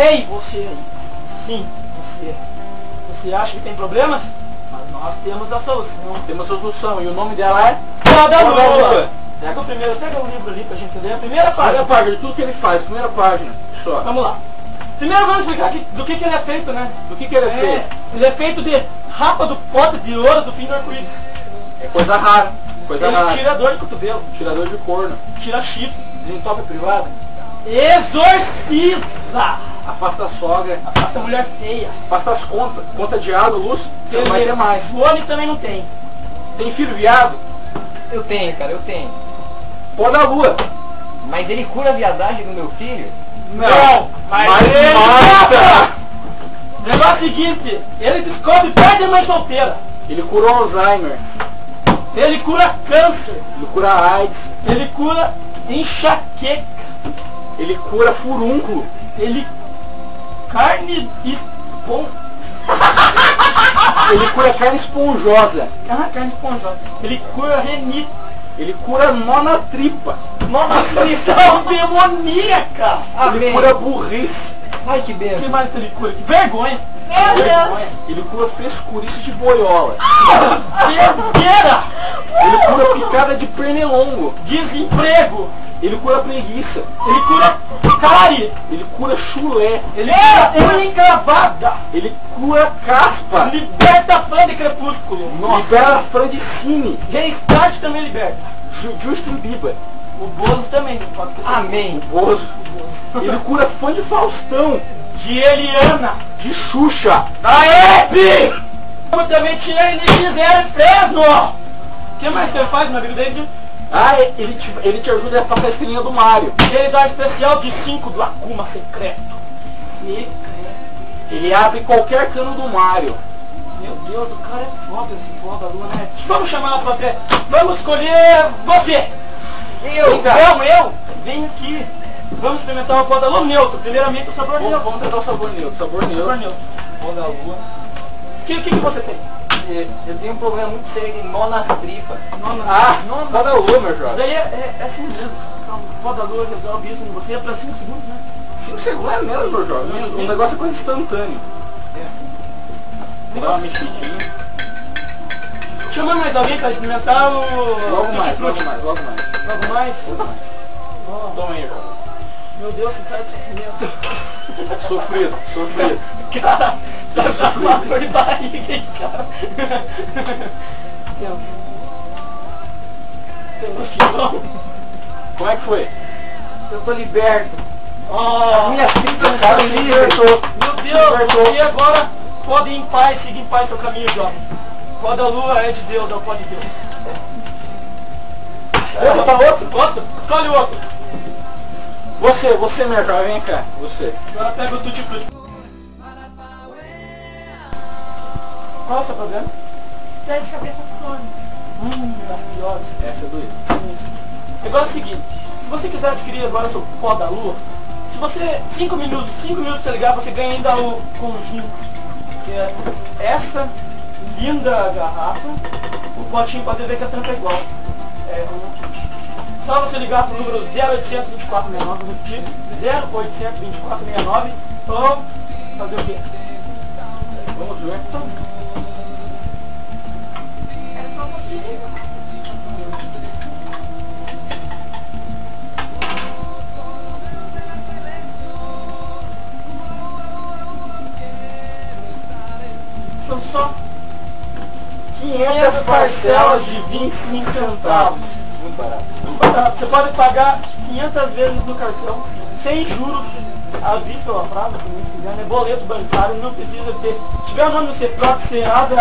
Ei, você aí. Sim, você. Você acha que tem problemas? Mas nós temos a solução. Temos a solução. E o nome dela é? Poda Lua. Lua. Pega o primeiro, pega o livro ali pra gente ler. A primeira página. Primeira página de tudo que ele faz. Primeira página. Só. Vamos lá. Primeiro vamos explicar do que ele é feito, né? Do que ele é feito? Ele é feito de rapa do pote de ouro do fim do arco-íris. É coisa rara. Coisa Ele rara. tira dor de cotovelo. Tirador de corno. Tira chifre. Desentope privado. Exorciza. Afasta a sogra. Afasta a mulher feia. Afasta as contas. Conta de água, luz. Você não vai ter mais. O homem também não tem. Tem filho viado? Eu tenho, cara, eu tenho. Poda Lua. Mas ele cura a viadagem do meu filho? Não. Mas ele mata. O negócio é o seguinte, ele descobre perde a mãe solteira. Ele cura o Alzheimer. Ele cura câncer. Ele cura a AIDS. Ele cura enxaqueca. Ele cura furúnculo. Ele carne espon... Ele cura carne esponjosa. carne esponjosa. Ele cura renite. Ele cura nó na tripa. Nossa, prisão demoníaca. Ele cura burrice. Ai, que O benção. que mais ele cura? Que vergonha. Vergonha. Ele cura frescurice de boiola. Vergueira. Ele cura picada de pernilongo. Desemprego. Ele cura preguiça. Ele cura cárie. Ele cura chulé. Ele cura unha encravada. Ele cura caspa. Liberta a fã de crepúsculo. Libera a fã de cine. Restart também liberta. Justin Bieber. O Bozo também pode ser. Amém. Bozo. Ele cura fã de Faustão. De Eliana. De Xuxa. Da Hebe. Eu também tira ele de zero preso. O que mais você faz, meu amigo dele? Ah, ele te ajuda a passar a estrelinha do Mario. Ele dá especial de 5 do Akuma secreto. Ele abre qualquer cano do Mario. Meu Deus, o cara é foda, esse Poda Lua, né? Vamos chamar ela pra ver. Vamos escolher você. Eu. Vem aqui. Vamos experimentar uma Poda Lua neutro. Primeiramente o sabor neutro. Vamos tentar o sabor neutro. Sabor neutro. Poda Lua. O que você tem? Eu tenho um problema muito sério de nó nas tripas. Poda Lua, meu jovem. Daí é assim mesmo. Poda Lua resolve isso em você pra 5 segundos, né? 5 segundos é mesmo, meu jovem. O negócio é coisa instantânea. Dá uma mexidinha. Chama mais alguém pra experimentar o... Logo mais. Logo mais? Toma aí, jovem. Meu Deus, que cara de sofrimento. Sofrido. Cara, tá com uma dor de barriga, hein, cara. Tem noção? Como é que foi? Eu tô liberto. Minha filha, Cara, libertou. meu Deus, e agora pode ir em paz, siga em paz seu caminho, jovem. Poda Lua é de Deus, é o pó de Deus. Outro? Escolhe o outro. Você, meu jovem, vem cá. Você. Agora pega o tutti-frutti. Qual é o seu problema? Dor de cabeça crônica. Das piores. Essa é doida. Agora é o seguinte, se você quiser adquirir agora o seu Poda Lua, se você, 5 minutos você ligar, você ganha ainda o conjunto, que é essa linda garrafa, o potinho pode ver que a tampa é igual. Só você ligar para o número 0800 2469, vou repetir, 0800 2469, ou fazer o quê? Vamos ver. É só você ligar. São só 500 parcelas de 25 centavos. Muito barato. Você pode pagar 500 vezes no cartão, sem juros, à vista ou a prazo, como quiser, né? Boleto bancário, não precisa ter. Se tiver o nome do CEPROC, Serasa,